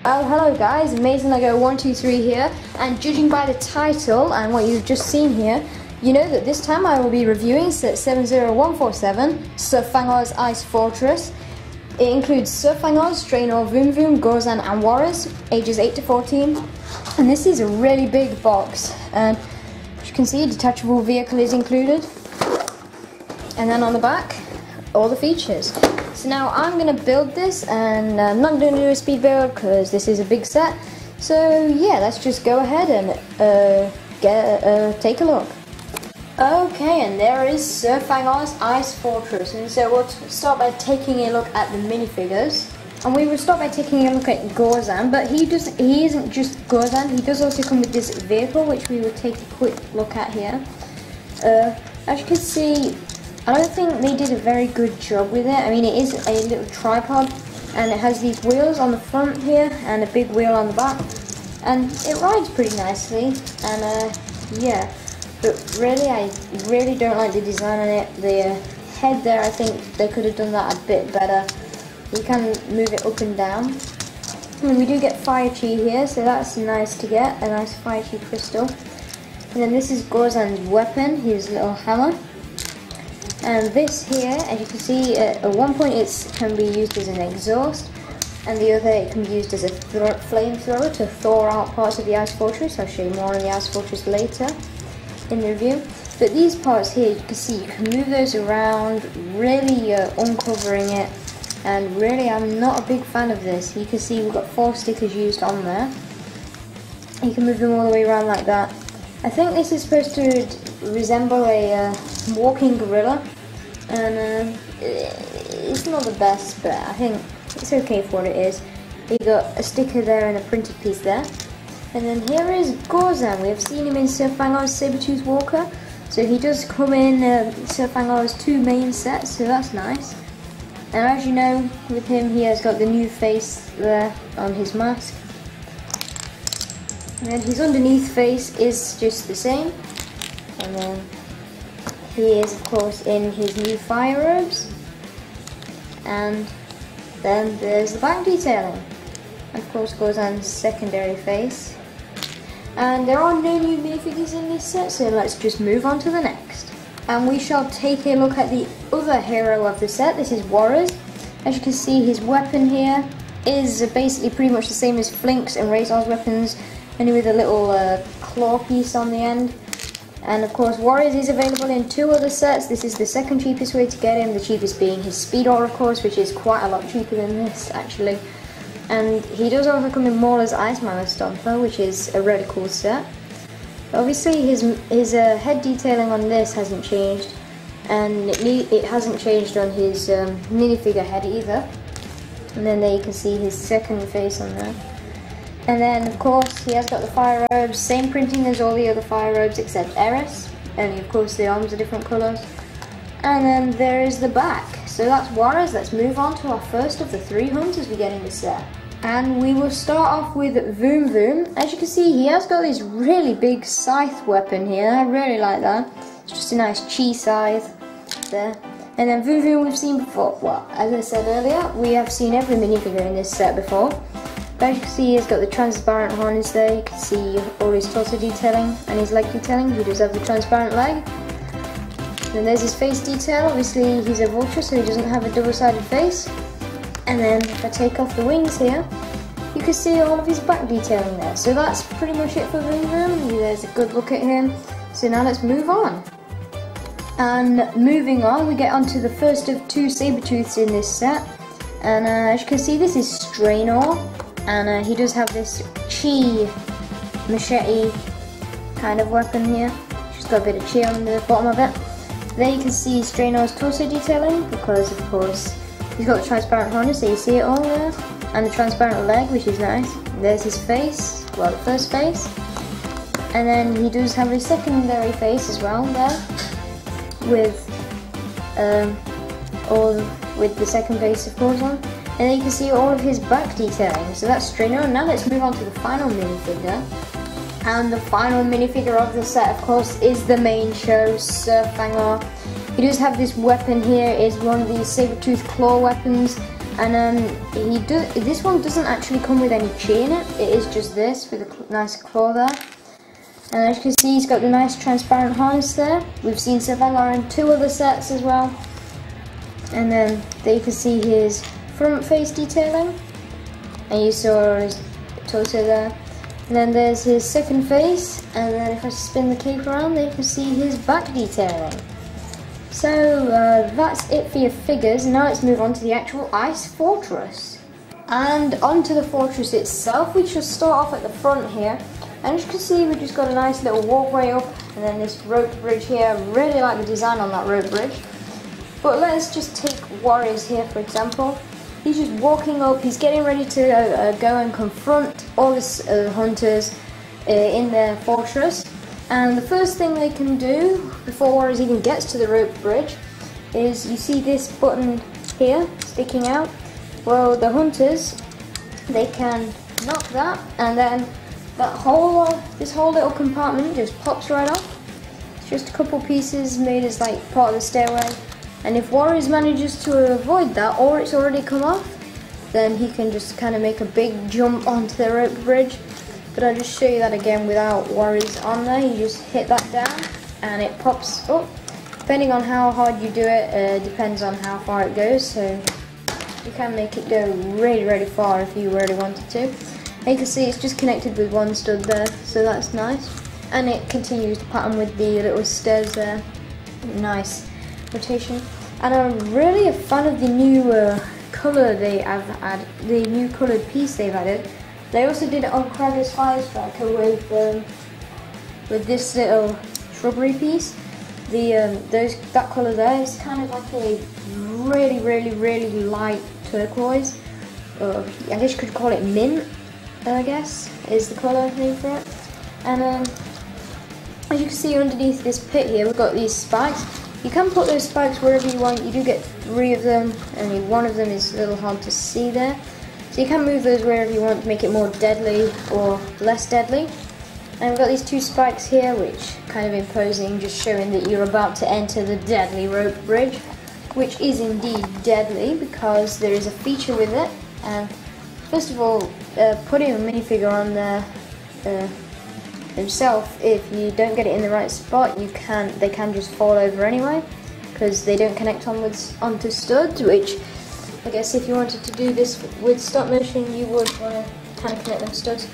Oh, hello guys, Amazing Lego 123 here, and judging by the title and what you've just seen here, you know that this time I will be reviewing set 70147, Sir Fangars Ice Fortress. It includes Sir Fangars, Draenor, Voom Voom, Gorzan and Warriors, ages 8 to 14, and this is a really big box, and as you can see, a detachable vehicle is included, and then on the back, all the features. So now I'm going to build this, and I'm not going to do a speed build because this is a big set. So yeah, let's just go ahead and take a look. Okay, and there is Sir Fangars Ice Fortress, and so we'll start by taking a look at the minifigures. And we will start by taking a look at Gorzan, but he isn't just Gorzan, he does also come with this vehicle, which we will take a quick look at here. As you can see, I don't think they did a very good job with it. I mean, it is a little tripod, and it has these wheels on the front here, and a big wheel on the back, and it rides pretty nicely, and yeah, but really, I really don't like the design on it. The head there, I think they could have done that a bit better. You can move it up and down. And we do get Fire Chi here, so that's nice to get, a nice Fire Chi crystal. And then this is Gorzan's weapon, his little hammer. And this here, as you can see, at one point it can be used as an exhaust, and the other it can be used as a flamethrower to thaw out parts of the Ice Fortress. I'll show you more on the Ice Fortress later in the review. But these parts here, you can see, you can move those around, really uncovering it, and really I'm not a big fan of this. You can see we've got 4 stickers used on there. You can move them all the way around like that. I think this is supposed to resemble a walking gorilla, and it's not the best, but I think it's okay for what it is. You got a sticker there and a printed piece there. And then here is Gorzan. We have seen him in Sir Fangars Sabertooth Walker, so he does come in Sir Fangars 2 main sets, so that's nice. And as you know, with him he has got the new face there on his mask. And then his underneath face is just the same. And then he is, of course, in his new fire robes. And then there's the back detailing. And of course, Gorzan's secondary face. And there are no new minifigures in this set, so let's just move on to the next. And we shall take a look at the other hero of the set. This is Warriors. As you can see, his weapon here is basically pretty much the same as Flink's and Razor's weapons, only with a little claw piece on the end. And of course, Warriors is available in 2 other sets. This is the second cheapest way to get him, the cheapest being his Speedor, of course, which is quite a lot cheaper than this, actually. And he does also come in Mauler's Ice Mammoth Stomper, which is a really cool set. Obviously, his head detailing on this hasn't changed, and it hasn't changed on his minifigure head either. And then there you can see his second face on there. And then, of course, he has got the fire robes, same printing as all the other fire robes except Eris. And of course, the arms are different colours. And then there is the back. So that's Warriors. Let's move on to our first of the 3 hunters we get in the set. And we will start off with Voom Voom. As you can see, he has got this really big scythe weapon here. I really like that. It's just a nice chi scythe there. And then Voom Voom we've seen before. Well, as I said earlier, we have seen every minifigure in this set before. But as you can see, he's got the transparent harness there. You can see all his torso detailing and his leg detailing. He does have the transparent leg. And there's his face detail. Obviously, he's a vulture, so he doesn't have a double-sided face. And then if I take off the wings here, you can see all of his back detailing there. So that's pretty much it for Voom Voom. There's a good look at him. So now let's move on. And moving on, we get onto the first of 2 Sabertooths in this set. And as you can see, this is Draenor. And he does have this chi machete kind of weapon here. She's got a bit of chi on the bottom of it. There you can see Draenor's torso detailing, because of course he's got the transparent harness, so you see it all there. And the transparent leg, which is nice. There's his face, well, the first face. And then he does have his secondary face as well there, with with the second face of course on. And then you can see all of his back detailing. So that's Draenor. Now let's move on to the final minifigure. And the final minifigure of the set, of course, is the main show, Sir Fangars. He does have this weapon here. It's one of these Sabertooth claw weapons. And this one doesn't actually come with any chi in it. It is just this with a nice claw there. And as you can see, he's got the nice transparent harness there. We've seen Sabertooth in 2 other sets as well. And then there you can see his front face detailing. And you saw his torso there. And then there's his second face. And then if I spin the cape around, there you can see his back detailing. So that's it for your figures. Now let's move on to the actual ice fortress. And onto the fortress itself. We should start off at the front here. And as you can see, we've just got a nice little walkway up, and then this rope bridge here. I really like the design on that rope bridge. But let's just take Warriors here, for example. He's just walking up, he's getting ready to go and confront all his hunters in their fortress. And the first thing they can do, before Warriors even gets to the rope bridge, is you see this button here, sticking out. Well, the hunters, they can knock that, and then this whole little compartment just pops right off. It's just a couple pieces made as like part of the stairway. And if Warriors manages to avoid that, or it's already come off, then he can just kind of make a big jump onto the rope bridge. But I'll just show you that again without Warriors on there. You just hit that down and it pops up. Depending on how hard you do it, depends on how far it goes. So you can make it go really, really far if you really wanted to. And you can see it's just connected with one stud there, so that's nice. And it continues the pattern with the little stairs there. Nice rotation. And I'm really a fan of the new colour they have added, the new coloured piece they've added. They also did it on Kragger's Fire Striker with this little shrubbery piece. That colour there is kind of like a really, really, really light turquoise. I guess you could call it mint. I guess is the colour name for it. And as you can see underneath this pit here, we've got these spikes. You can put those spikes wherever you want. You do get 3 of them, only one of them is a little hard to see there. So you can move those wherever you want to make it more deadly or less deadly. And we've got these 2 spikes here, which kind of imposing, just showing that you're about to enter the deadly rope bridge, which is indeed deadly because there is a feature with it. And first of all, putting a minifigure on there himself, if you don't get it in the right spot, they can just fall over anyway, because they don't connect onto studs, which I guess if you wanted to do this with stop motion, you would want to kind of connect them studs.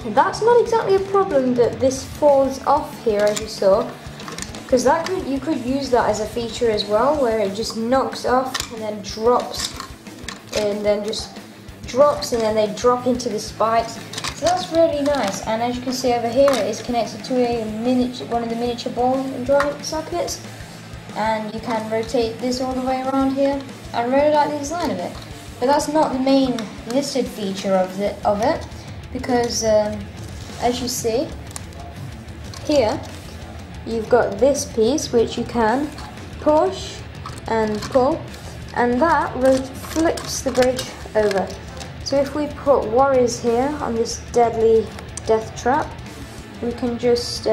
That's not exactly a problem that this falls off here, as you saw, because you could use that as a feature as well, where it just knocks off and then drops, and then just drops, and then they drop into the spikes. So that's really nice. And as you can see over here, it is connected to one of the miniature ball and joint sockets, and you can rotate this all the way around here. I really like the design of it, but that's not the main listed feature of it, because as you see here, you've got this piece which you can push and pull, and that flips the bridge over. So if we put Warriors here on this deadly death trap, we can just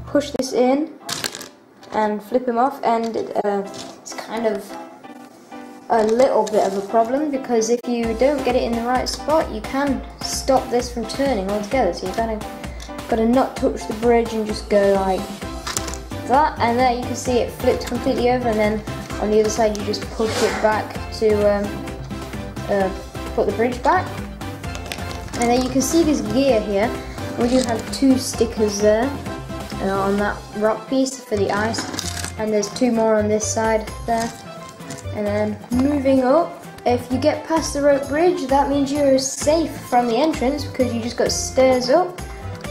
push this in and flip him off, and it's kind of a little bit of a problem, because if you don't get it in the right spot, you can stop this from turning altogether. So you kind of got to not touch the bridge and just go like that, and there you can see it flipped completely over, and then on the other side you just push it back to put the bridge back. And then you can see this gear here. We do have 2 stickers there on that rock piece for the ice, and there's 2 more on this side there. And then moving up, if you get past the rope bridge, that means you're safe from the entrance, because you just got stairs up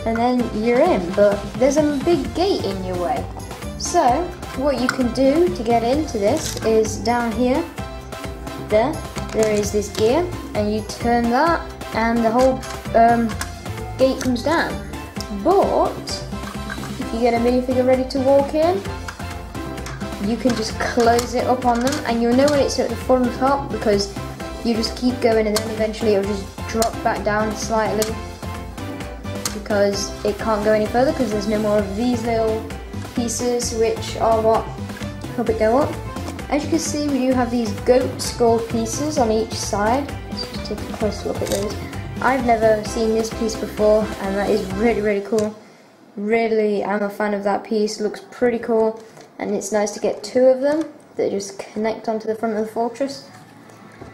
and then you're in. But there's a big gate in your way. So what you can do to get into this is down here, there is this gear, and you turn that and the whole gate comes down. But if you get a minifigure ready to walk in, you can just close it up on them, and you'll know when it's at the full top, because you just keep going, and then eventually it'll just drop back down slightly, because it can't go any further because there's no more of these little pieces which are what help it go up. As you can see, we do have these goat skull pieces on each side. Let's just take a close look at those. I've never seen this piece before, and that is really, really cool. Really, I'm a fan of that piece. Looks pretty cool, and it's nice to get two of them that just connect onto the front of the fortress.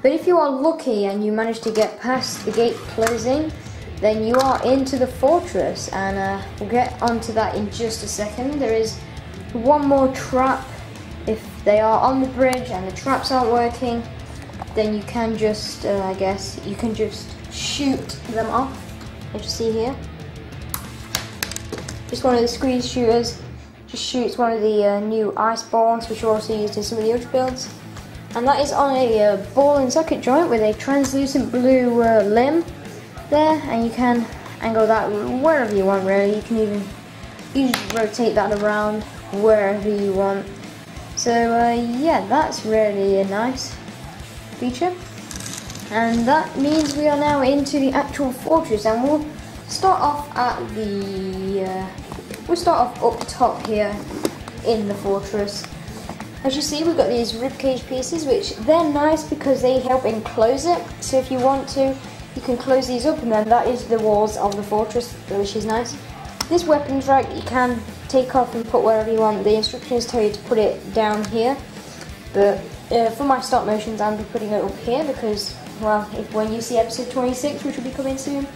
But if you are lucky and you manage to get past the gate closing, then you are into the fortress, and we'll get onto that in just a second. There is one more trap. If they are on the bridge and the traps aren't working, then you can just, I guess, you can just shoot them off, as you see here. Just one of the squeeze shooters just shoots one of the new ice balls, which are also used in some of the other builds. And that is on a ball and socket joint with a translucent blue limb there, and you can angle that wherever you want really. You can even easily rotate that around wherever you want. So yeah, that's really a nice feature. And that means we are now into the actual fortress, and we'll start off at the we'll start off up top here in the fortress. As you see, we've got these ribcage pieces, which they're nice because they help enclose it. So if you want to, you can close these up, and then that is the walls of the fortress, which is nice. This weapons rack you can take off and put wherever you want. The instructions tell you to put it down here, but for my stop motions, I'll be putting it up here because, well, when you see episode 26, which will be coming soon,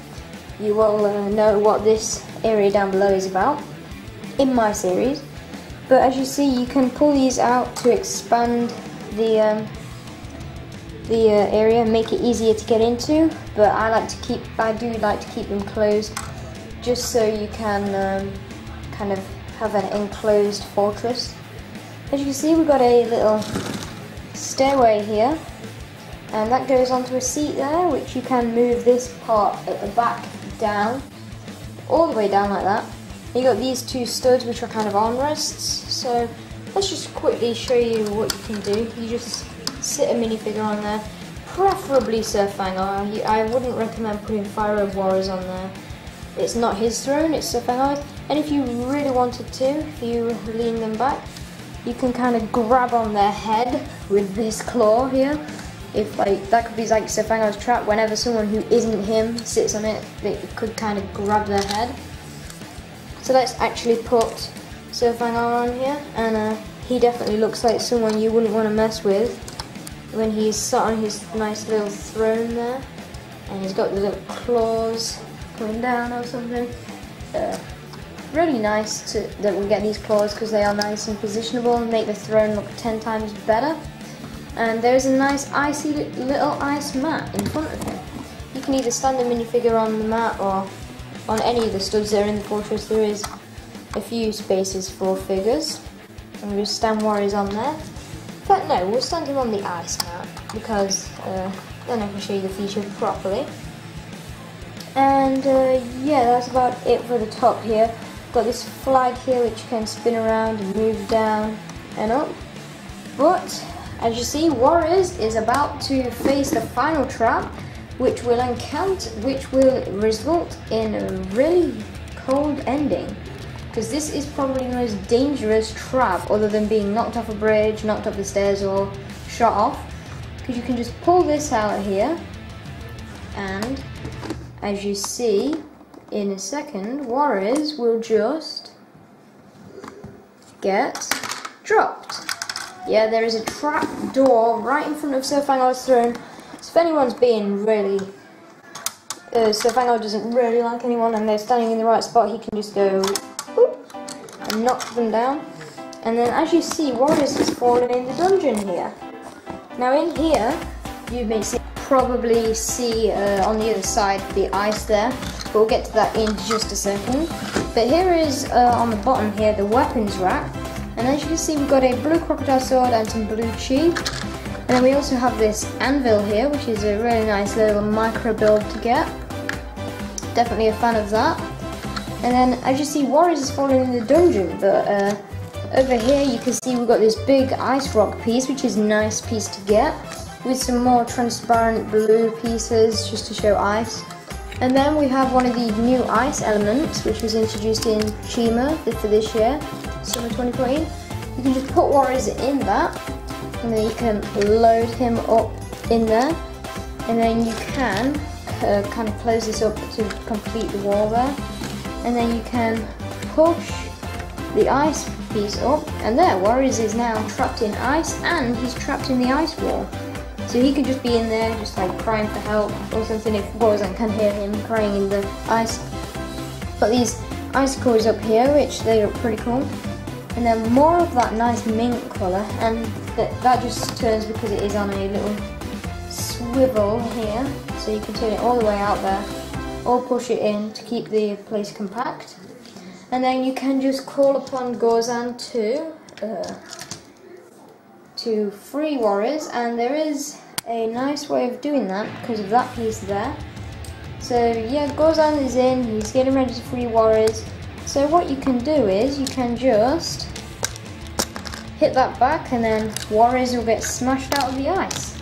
you will know what this area down below is about in my series. But as you see, you can pull these out to expand the area and make it easier to get into. But I do like to keep them closed, just so you can kind of have an enclosed fortress. As you can see, we've got a little stairway here, and that goes onto a seat there, which you can move this part at the back down, all the way down like that. You got these two studs, which are kind of armrests. So let's just quickly show you what you can do. You just sit a minifigure on there, preferably Sir Fangar. I wouldn't recommend putting Fire Robe Warriors on there. It's not his throne, it's Sir Fangar's. And if you really wanted to, if you lean them back, you can kind of grab on their head with this claw here. If that could be like Sir Fangar's trap. Whenever someone who isn't him sits on it, they could kind of grab their head. So let's actually put Sir Fangar on here, and he definitely looks like someone you wouldn't want to mess with when he's sat on his nice little throne there, and he's got the little claws coming down or something. Really nice that we get these claws, because they are nice and positionable and make the throne look 10 times better. And there's a nice icy little ice mat in front of him. You can either stand the minifigure on the mat or on any of the studs that are in the fortress. There is a few spaces for figures, and we'll just stand warriors on there. But no, we'll stand him on the ice mat, because then I can show you the feature properly. And yeah, that's about it for the top here. Got this flag here which you can spin around and move down and up. But as you see, Warriors is about to face the final trap, which will result in a really cold ending, because this is probably the most dangerous trap, other than being knocked off a bridge, knocked up the stairs, or shot off, because you can just pull this out here, and as you see in a second, Warriors will just get dropped. Yeah, there is a trap door right in front of Sir Fangar's throne. So if anyone's being really, Sir Fangar doesn't really like anyone and they're standing in the right spot, he can just go whoop, and knock them down. And then as you see, Warriors has fallen in the dungeon here. Now in here, you may probably see on the other side the ice there, but we'll get to that in just a second. But here is, on the bottom here, the weapons rack. And as you can see, we've got a blue crocodile sword and some blue chi. And then we also have this anvil here, which is a really nice little micro build to get. Definitely a fan of that. And then as you see, Warriors is falling in the dungeon, but over here you can see we've got this big ice rock piece, which is a nice piece to get, with some more transparent blue pieces just to show ice. And then we have one of the new ice elements, which was introduced in Chima for this year, summer 2014. You can just put Warriors in that, and then you can load him up in there, and then you can kind of close this up to complete the wall there, and then you can push the ice piece up, and there, Warriors is now trapped in ice, and he's trapped in the ice wall. So he could just be in there, just like crying for help or something if Gorzan can hear him crying in the ice. Got these icicles up here, which they look pretty cool. And then more of that nice mint colour, and that just turns because it is on a little swivel here. So you can turn it all the way out there, or push it in to keep the place compact. And then you can just call upon Gorzan to free Warriors, and there is a nice way of doing that because of that piece there. So yeah, Gorzan is in, he's getting ready to free Warriors. So what you can do is you can just hit that back, and then Warriors will get smashed out of the ice.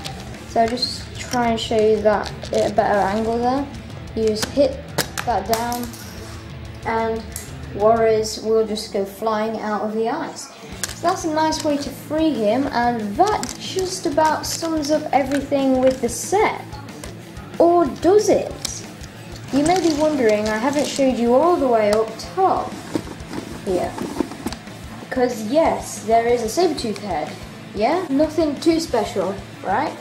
So I'll just try and show you that at a better angle there. You just hit that down, and Warriors will just go flying out of the ice. So that's a nice way to free him, and that just about sums up everything with the set. Or does it? You may be wondering, I haven't showed you all the way up top here. Because yes, there is a Sabertooth Head. Yeah, nothing too special, right?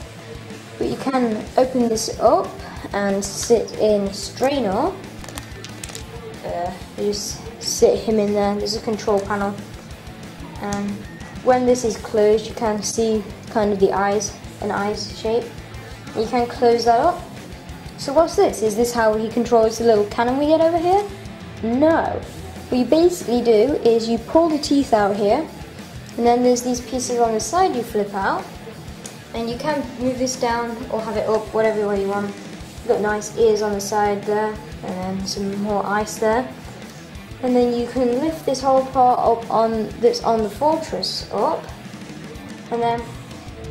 But you can open this up and sit in Strainer. You just sit him in there. There's a control panel, and when this is closed, you can see kind of the eyes, an eyes shape. You can close that up. So what's this? Is this how he controls the little cannon we get over here? No. What you basically do is you pull the teeth out here, and then there's these pieces on the side you flip out, and you can move this down or have it up, whatever way you want. You've got nice ears on the side there, and then some more ice there. And then you can lift this whole part up that's on the fortress up, and then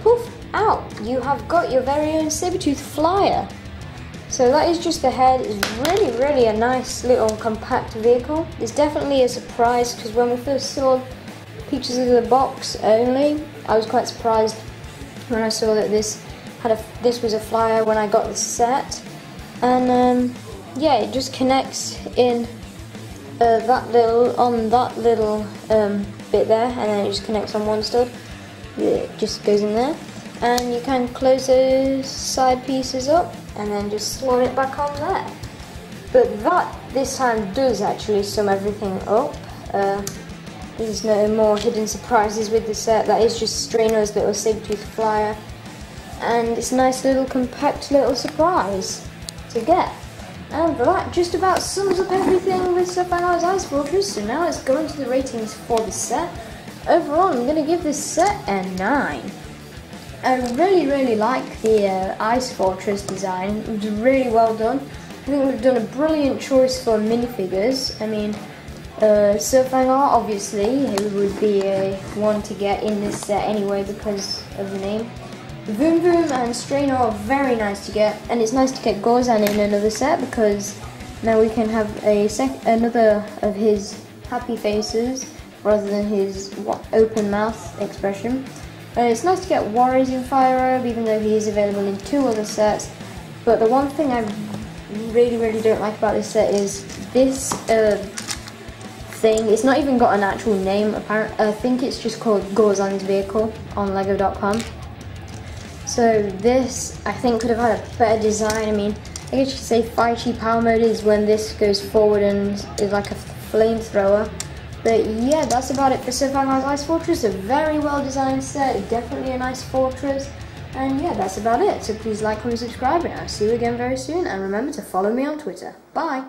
poof, out. You have got your very own Sabertooth flyer. So that is just the head. It's really a nice little compact vehicle. It's definitely a surprise, because when we first saw pictures of the box only, I was quite surprised when I saw that this was a flyer when I got the set. And yeah, it just connects in that little bit there, and then it just connects on one stud. It just goes in there, and you can close those side pieces up and then just slot it back on there. But that this time does actually sum everything up. There's no more hidden surprises with the set. That is just Strainer's little Sabertooth flyer, and it's a nice little compact little surprise to get. And that just about sums up everything with Fangars Ice Fortress. So now let's go into the ratings for the set. Overall, I'm going to give this set a 9. I really like the Ice Fortress design. It was really well done. I think we've done a brilliant choice for minifigures. I mean, Fangar, obviously, he would be one to get in this set anyway because of the name. Voom Voom and Strainer are very nice to get, and it's nice to get Gorzan in another set because now we can have another of his happy faces rather than his open mouth expression. It's nice to get Warriors in Fire Robe, even though he is available in 2 other sets. But the one thing I really don't like about this set is this thing. It's not even got an actual name. Apparently, I think it's just called Gorzan's vehicle on Lego.com. So this, I think, could have had a better design. I mean, I guess you could say Fire Chi Power Mode is when this goes forward and is like a flamethrower. But yeah, that's about it for Fangars Ice Fortress. A very well designed set, definitely a nice fortress. And yeah, that's about it. So please like, comment, subscribe, and I'll see you again very soon. And remember to follow me on Twitter. Bye!